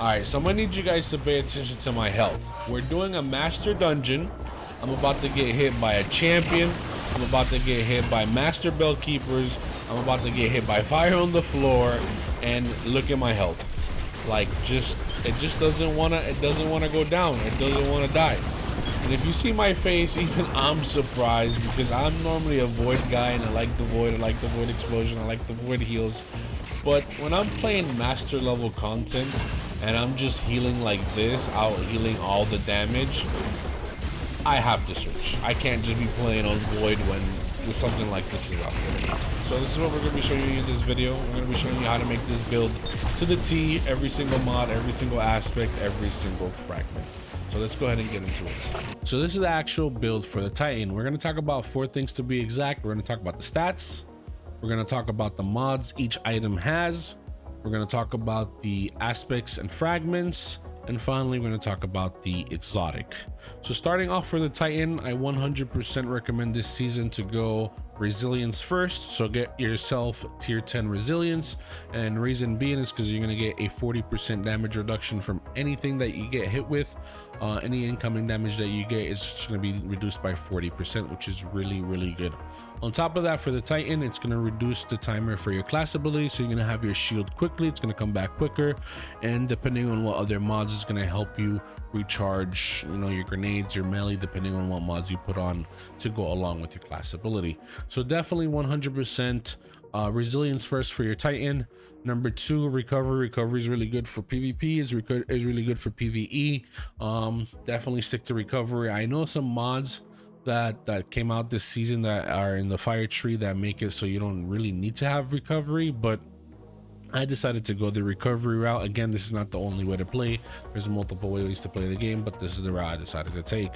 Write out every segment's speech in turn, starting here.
Alright, so I'm gonna need you guys to pay attention to my health. We're doing a master dungeon. I'm about to get hit by a champion. I'm about to get hit by master bell keepers. I'm about to get hit by fire on the floor. And look at my health. Like, it just doesn't wanna go down. It doesn't wanna die. And if you see my face, even I'm surprised, because I'm normally a void guy and I like the void. I like the void explosion. I like the void heals. But when I'm playing master level content and I'm just healing like this, out healing all the damage, I have to switch. I can't just be playing on void when something like this is out there. So this is what we're going to be showing you in this video. We're going to be showing you how to make this build to the T, every single mod, every single aspect, every single fragment. So let's go ahead and get into it. So this is the actual build for the Titan. We're going to talk about 4 things to be exact. We're going to talk about the stats. We're going to talk about the mods each item has. We're going to talk about the aspects and fragments. And finally, we're going to talk about the exotic. So starting off for the Titan, I 100% recommend this season to go resilience first. So get yourself tier 10 resilience, and reason being is because you're going to get a 40% damage reduction from anything that you get hit with. Any incoming damage that you get is just going to be reduced by 40%, which is really good. On top of that, for the Titan, it's going to reduce the timer for your class ability, so you're going to have your shield quickly. It's going to come back quicker, and depending on what other mods is going to help you recharge, you know, your grenades, your melee, depending on what mods you put on to go along with your class ability. So definitely 100% resilience first for your Titan. Number 2, recovery. Recovery is really good for PvP. Is really good for PvE. Definitely stick to recovery. I know some mods that came out this season that are in the fire tree that make it so you don't really need to have recovery, but I decided to go the recovery route. Again, this is not the only way to play. There's multiple ways to play the game, but this is the route I decided to take.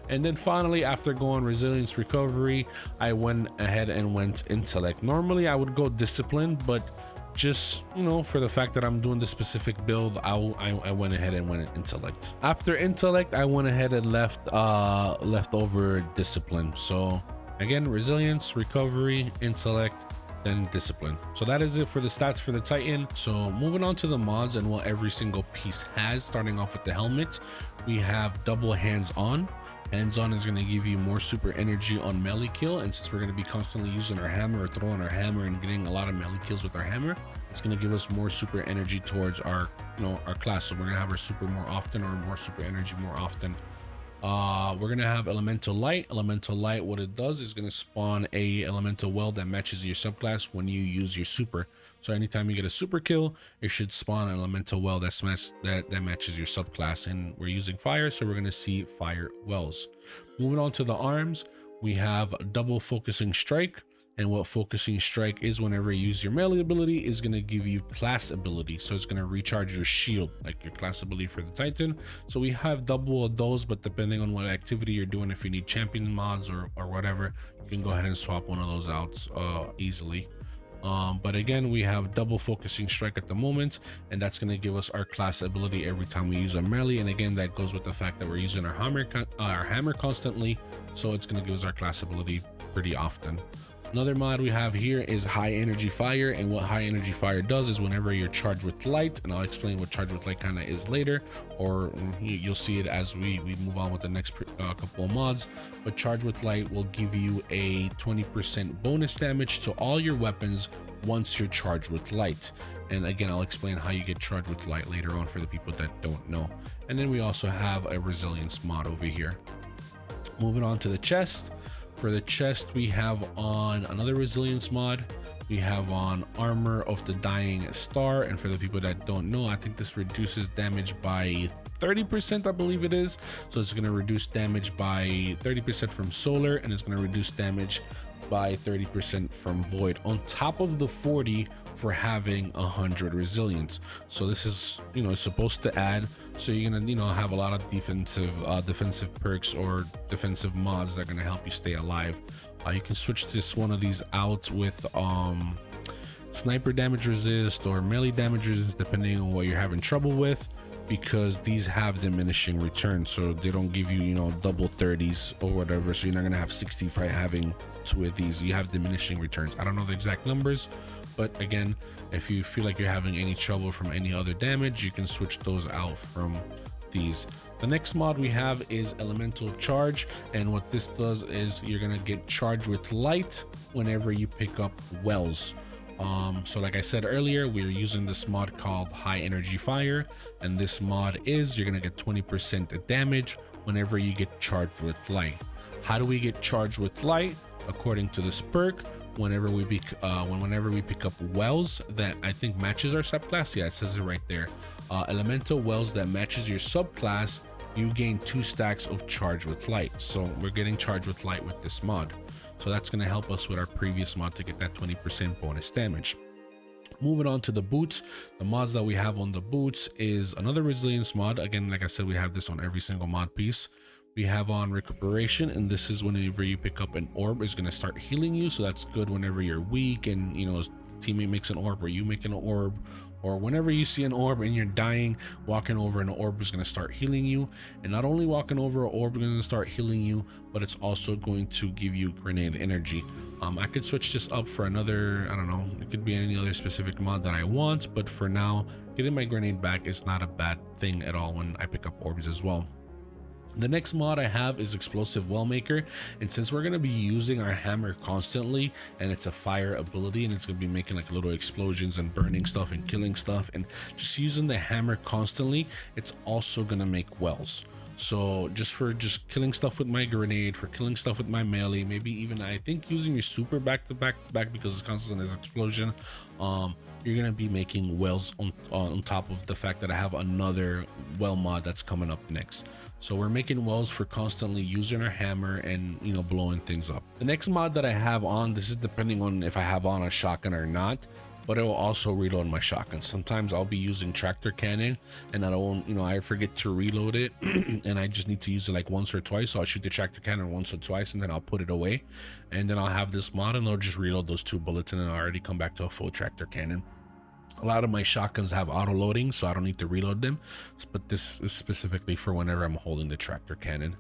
And then finally, after going resilience, recovery, I went ahead and went intellect. Normally I would go discipline, but just, you know, for the fact that I'm doing the specific build, I went ahead and went intellect. After intellect, I went ahead and left over discipline. So again, resilience, recovery, intellect, then discipline. So that is it for the stats for the Titan. So moving on to the mods and what every single piece has, starting off with the helmet, we have double hands on. Hands on is going to give you more super energy on melee kill, and since we're going to be constantly using our hammer or throwing our hammer and getting a lot of melee kills with our hammer, it's going to give us more super energy towards our, you know, our class. So we're going to have our super more often, or more super energy more often. We're gonna have elemental light. Elemental light, what it does is gonna spawn a elemental well that matches your subclass when you use your super. So anytime you get a super kill, it should spawn an elemental well that matches your subclass, and we're using fire, so we're gonna see fire wells. Moving on to the arms, we have double focusing strike. And what focusing strike is, whenever you use your melee ability, is going to give you class ability. So it's going to recharge your shield, like your class ability for the Titan. So we have double of those, but depending on what activity you're doing, if you need champion mods or whatever, you can go ahead and swap one of those out easily. But again, we have double focusing strike at the moment, and that's going to give us our class ability every time we use our melee. And again, that goes with the fact that we're using our hammer constantly, so it's going to give us our class ability pretty often. Another mod we have here is high energy fire, and what high energy fire does is whenever you're charged with light, and I'll explain what charged with light kind of is later, or you'll see it as we move on with the next couple of mods, but charged with light will give you a 20% bonus damage to all your weapons once you're charged with light. And again, I'll explain how you get charged with light later on for the people that don't know. And then we also have a resilience mod over here. Moving on to the chest. For the chest, we have on another resilience mod. We have on armor of the dying star, and for the people that don't know, I think this reduces damage by 30%, I believe it is. So it's going to reduce damage by 30% from solar, and it's going to reduce damage by 30% from void, on top of the 40 for having 100 resilience. So this is, you know, supposed to add, so you're gonna, you know, have a lot of defensive perks or defensive mods that are gonna help you stay alive. You can switch one of these out with sniper damage resist or melee damage resist, depending on what you're having trouble with. because these have diminishing returns, so they don't give you, you know, double 30s or whatever. So you're not gonna have 65 having two of these. You have diminishing returns. I don't know the exact numbers, but again, if you feel like you're having any trouble from any other damage, you can switch those out from these. The next mod we have is Elemental Charge, and what this does is you're gonna get charged with light whenever you pick up wells. So like I said earlier, we're using this mod called High Energy Fire, and this mod is you're gonna get 20% damage whenever you get charged with light. How do we get charged with light? According to this perk, whenever we pick up wells that I think matches our subclass, yeah, it says it right there. Elemental wells that matches your subclass, you gain 2 stacks of charge with light. So we're getting charged with light with this mod. So that's going to help us with our previous mod to get that 20% bonus damage. Moving on to the boots, the mods that we have on the boots is another resilience mod. Again, like I said, we have this on every single mod piece. We have on recuperation, and this is whenever you pick up an orb, is going to start healing you. So that's good whenever you're weak and, you know, teammate makes an orb or you make an orb, or whenever you see an orb and you're dying, walking over an orb is going to start healing you. And not only walking over an orb is going to start healing you, but it's also going to give you grenade energy. I could switch this up for another, I don't know, it could be any other specific mod that I want, but for now, getting my grenade back is not a bad thing at all when I pick up orbs as well. The next mod I have is Explosive Well Maker, and since we're going to be using our hammer constantly, and it's a fire ability, and it's going to be making like little explosions and burning stuff and killing stuff, and just using the hammer constantly, it's also going to make wells. So just killing stuff with my grenade, for killing stuff with my melee, maybe even I think using your super back to back because it's constant as explosion, you're gonna be making wells on top of the fact that I have another well mod that's coming up next. So we're making wells for constantly using our hammer and, you know, blowing things up. The next mod that I have on, this is depending on if I have on a shotgun or not, but it will also reload my shotgun. Sometimes I'll be using tractor cannon and I don't, you know, I forget to reload it and I just need to use it like once or twice. So I'll shoot the tractor cannon once or twice and then I'll put it away, and then I'll have this mod and I'll just reload those 2 bullets and then I'll already come back to a full tractor cannon. A lot of my shotguns have auto loading, so I don't need to reload them, but this is specifically for whenever I'm holding the tractor cannon.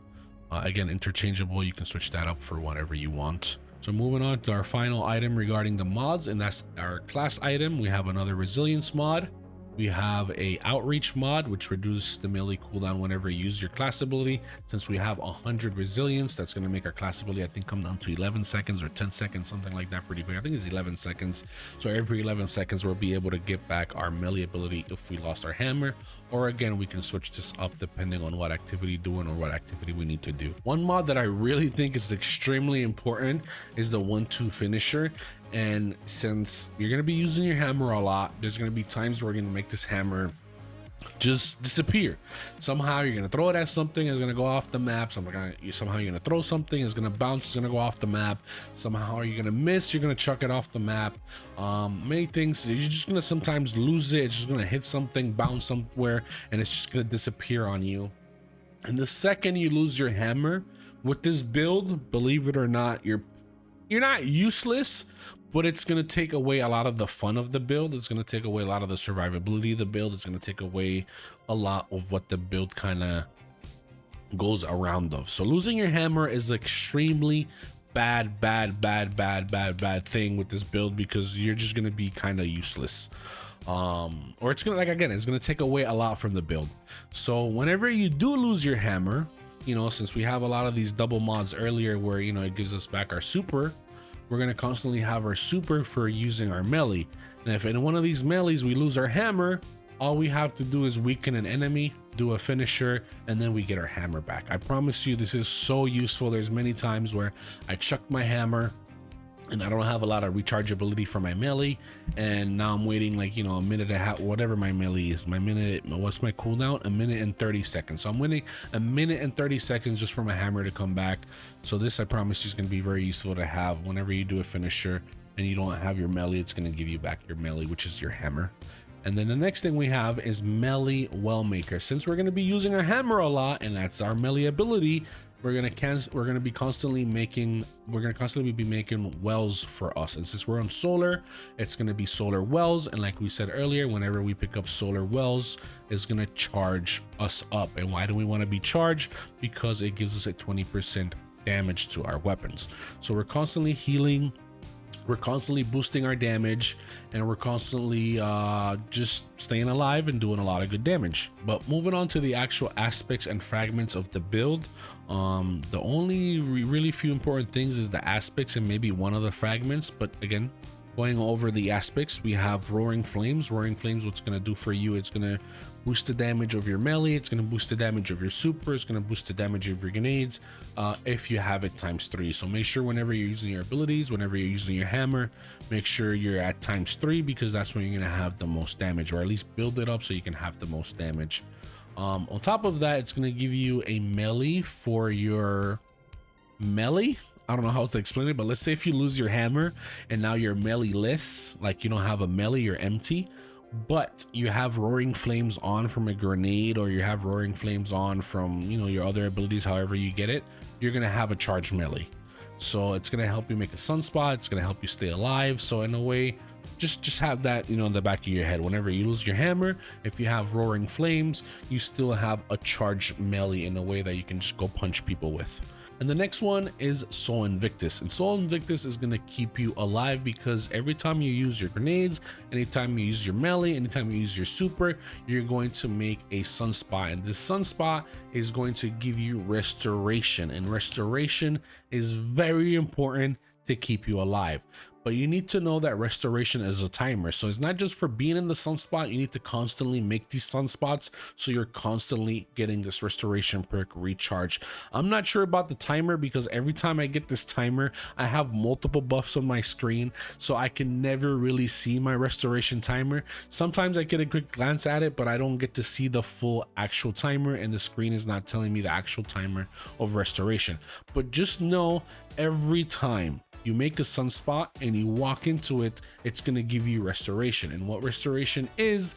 Again, interchangeable, you can switch that up for whatever you want. So moving on to our final item regarding the mods, and that's our class item. We have another resilience mod. We have a outreach mod, which reduces the melee cooldown whenever you use your class ability. Since we have 100 resilience, that's going to make our class ability, I think, come down to 11 seconds or 10 seconds, something like that, pretty big. I think it's 11 seconds. So every 11 seconds, we'll be able to get back our melee ability if we lost our hammer. Or again, we can switch this up depending on what activity doing or what activity we need to do. One mod that I really think is extremely important is the 1-2 finisher. And since you're going to be using your hammer a lot, there's going to be times where we're going to make this hammer just disappear. Somehow you're going to throw it at something, it's going to go off the map. Somehow you're going to throw something, it's going to bounce, it's going to go off the map. Somehow you're going to miss, you're going to chuck it off the map. Many things, you're just going to sometimes lose it. It's just going to hit something, bounce somewhere, and it's just going to disappear on you. And the second you lose your hammer with this build, believe it or not, you're not useless, but it's going to take away a lot of the fun of the build. It's going to take away a lot of the survivability of the build. It's going to take away a lot of what the build kind of goes around of. So losing your hammer is extremely bad thing with this build, because you're just going to be kind of useless. Or it's going to, like, again, it's going to take away a lot from the build. So whenever you do lose your hammer, you know, since we have a lot of these double mods earlier where, you know, it gives us back our super, we're going to constantly have our super for using our melee. And if in one of these melees we lose our hammer, all we have to do is weaken an enemy, do a finisher, and then we get our hammer back. I promise you, this is so useful. There's many times where I chucked my hammer and I don't have a lot of rechargeability for my melee, and now I'm waiting, like, you know, a minute and a half, whatever my melee is, my minute, what's my cooldown? A minute and 30 seconds. So I'm waiting a minute and 30 seconds just for my hammer to come back. So this, I promise you, is going to be very useful to have whenever you do a finisher and you don't have your melee. It's going to give you back your melee, which is your hammer. And then the next thing we have is Melee Well Maker. Since we're going to be using our hammer a lot, and that's our melee ability, we're gonna be constantly making wells for us. And since we're on solar, it's gonna be solar wells. And like we said earlier, whenever we pick up solar wells, it's gonna charge us up. And why do we want to be charged? Because it gives us a 20% damage to our weapons. So we're constantly healing, we're constantly boosting our damage, and we're constantly just staying alive and doing a lot of good damage. But moving on to the actual aspects and fragments of the build, the only really few important things is the aspects and maybe one of the fragments. But again, going over the aspects, we have Roaring Flames. Roaring Flames, what's going to do for you, it's going to boost the damage of your melee, it's going to boost the damage of your super, it's going to boost the damage of your grenades if you have it ×3. So make sure whenever you're using your abilities, whenever you're using your hammer, make sure you're at ×3, because that's when you're going to have the most damage, or at least build it up so you can have the most damage. On top of that, it's going to give you a melee for your melee. I don't know how to explain it, but let's say if you lose your hammer and now you're melee-less, like you don't have a melee, you're empty, but you have Roaring Flames on from a grenade, or you have Roaring Flames on from, you know, your other abilities, however you get it, you're gonna have a charged melee. So it's gonna help you make a sunspot, it's gonna help you stay alive. So in a way, just have that, you know, in the back of your head. Whenever you lose your hammer, if you have Roaring Flames, you still have a charged melee in a way that you can just go punch people with. And the next one is Soul Invictus. And Soul Invictus is going to keep you alive, because every time you use your grenades, anytime you use your melee, anytime you use your super, you're going to make a sunspot. And this sunspot is going to give you restoration. And restoration is very important to keep you alive. But you need to know that restoration is a timer. So it's not just for being in the sunspot, you need to constantly make these sunspots so you're constantly getting this restoration perk recharge. I'm not sure about the timer, because every time I get this timer, I have multiple buffs on my screen, so I can never really see my restoration timer. Sometimes I get a quick glance at it, but I don't get to see the full actual timer, and the screen is not telling me the actual timer of restoration. But just know, every time you make a sunspot and you walk into it, it's going to give you restoration. And what restoration is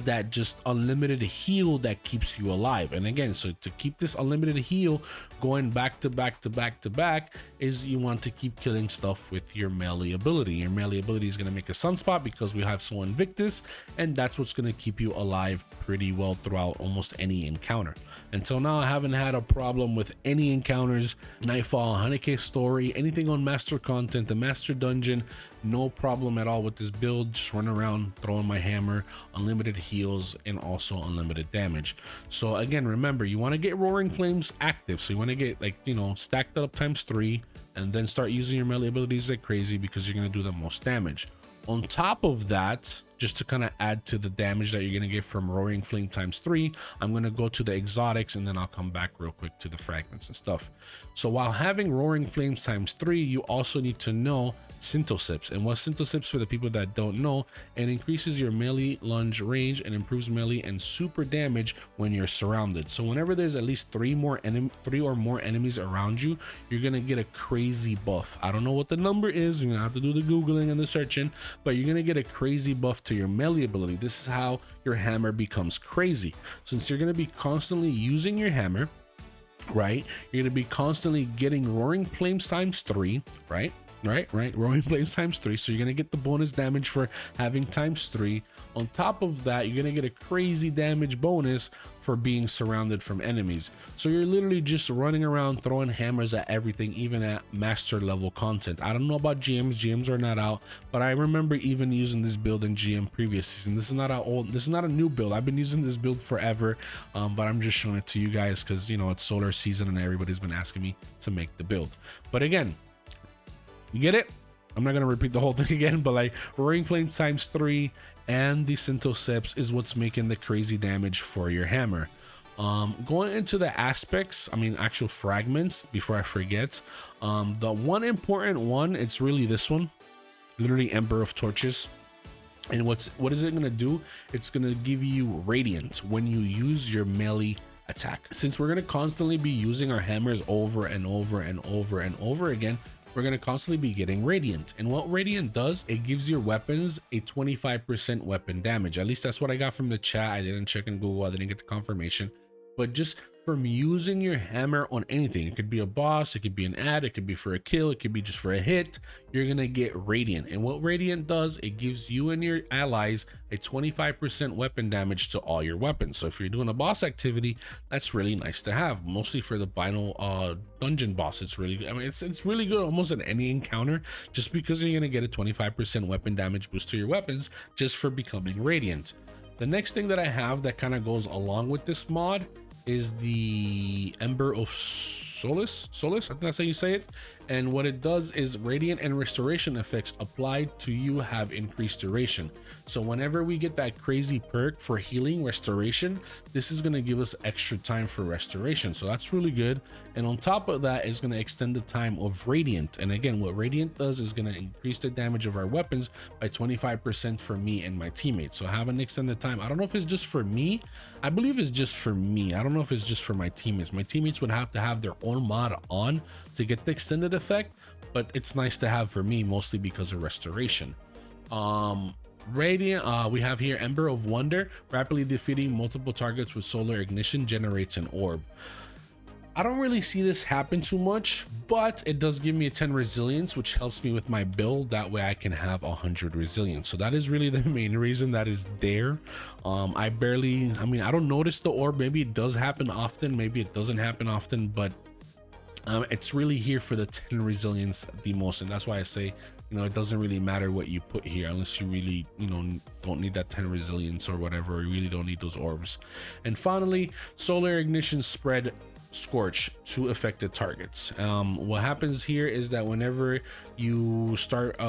that just unlimited heal that keeps you alive. And again, so to keep this unlimited heal going back to back to back to back, is you want to keep killing stuff with your melee ability. Your melee ability is going to make a sunspot, because we have Soul Invictus, and that's what's going to keep you alive pretty well throughout almost any encounter. Until now, I haven't had a problem with any encounters. Nightfall, 100k story, anything on master content, the master dungeon, no problem at all with this build. Just run around throwing my hammer, unlimited heals, and also unlimited damage. So again, remember, you want to get Roaring Flames active, so you want to get, like, you know, stacked up ×3, and then start using your melee abilities like crazy, because you're going to do the most damage. On top of that, just to kind of add to the damage that you're going to get from Roaring Flame ×3, I'm going to go to the exotics, and then I'll come back real quick to the fragments and stuff. So while having Roaring Flames ×3, you also need to know Synthosips. And what Synthosips, for the people that don't know, it increases your melee lunge range and improves melee and super damage when you're surrounded. So whenever there's at least three or more enemies around you, you're going to get a crazy buff. I don't know what the number is, you're going to have to do the Googling and the searching, but you're going to get a crazy buff to your melee ability. This is how your hammer becomes crazy. Since you're going to be constantly using your hammer, right, you're going to be constantly getting Roaring Flames ×3, right, Roaring Flames ×3, so you're going to get the bonus damage for having ×3. On top of that, you're going to get a crazy damage bonus for being surrounded from enemies. So you're literally just running around throwing hammers at everything, even at master level content. I don't know about GMs are not out, but I remember even using this build in GM previous season. This is not a new build. I've been using this build forever, but I'm just showing it to you guys because, you know, it's solar season and everybody's been asking me to make the build. But again, you get it? I'm not going to repeat the whole thing again, but like Roaring Flame ×3 and the Synthosips is what's making the crazy damage for your hammer. Going into the aspects, I mean actual fragments, before I forget, the one important one, it's really this one, literally Emperor of Torches. And what is it going to do? It's going to give you radiant when you use your melee attack. Since we're going to constantly be using our hammers over and over and over and over again, we're going to constantly be getting radiant. And what radiant does, it gives your weapons a 25% weapon damage. At least that's what I got from the chat. I didn't check in Google, I didn't get the confirmation. but just from using your hammer on anything, it could be a boss, it could be an ad, it could be for a kill, it could be just for a hit, you're gonna get radiant. And what radiant does, it gives you and your allies a 25% weapon damage to all your weapons. So if you're doing a boss activity, that's really nice to have, mostly for the final dungeon boss. It's really, I mean, it's really good almost in any encounter, just because you're gonna get a 25% weapon damage boost to your weapons just for becoming radiant. The next thing that I have that kind of goes along with this mod is the Ember of Solace, I think that's how you say it. And what it does is radiant and restoration effects applied to you have increased duration. So whenever we get that crazy perk for healing restoration, this is going to give us extra time for restoration, so that's really good. And on top of that, is going to extend the time of radiant. And again, what radiant does is going to increase the damage of our weapons by 25% for me and my teammates. So have an extended time. I don't know if it's just for me. I believe it's just for me. I don't know if it's just for my teammates. My teammates would have to have their own mod on to get the extended effect, but it's nice to have for me, mostly because of restoration. Radiant, we have here Ember of Wonder. Rapidly defeating multiple targets with solar ignition generates an orb. I don't really see this happen too much, but it does give me a 10 resilience, which helps me with my build. That way I can have 100 resilience. So that is really the main reason that is there. I mean, I don't notice the orb. Maybe it does happen often, maybe it doesn't happen often, but it's really here for the 10 resilience the most. And that's why I say, you know, it doesn't really matter what you put here unless you really, you know, don't need that 10 resilience or whatever. You really don't need those orbs. And finally, solar ignition spread scorch to affected targets. What happens here is that whenever you start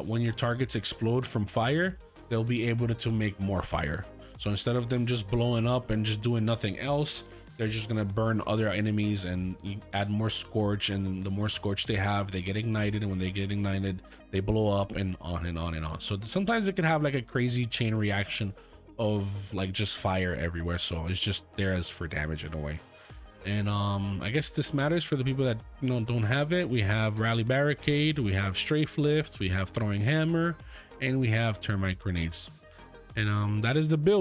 when your targets explode from fire, they'll be able to make more fire. So instead of them just blowing up and just doing nothing else, they're just gonna burn other enemies, and you add more scorch, and the more scorch they have, they get ignited, and when they get ignited, they blow up, and on and on and on. So sometimes it can have like a crazy chain reaction of like just fire everywhere. So it's just there as for damage in a way. And I guess this matters for the people that, you know, don't have it. We have Rally Barricade, we have Strafe Lift, we have Throwing Hammer, and we have Termite Grenades. And that is the build.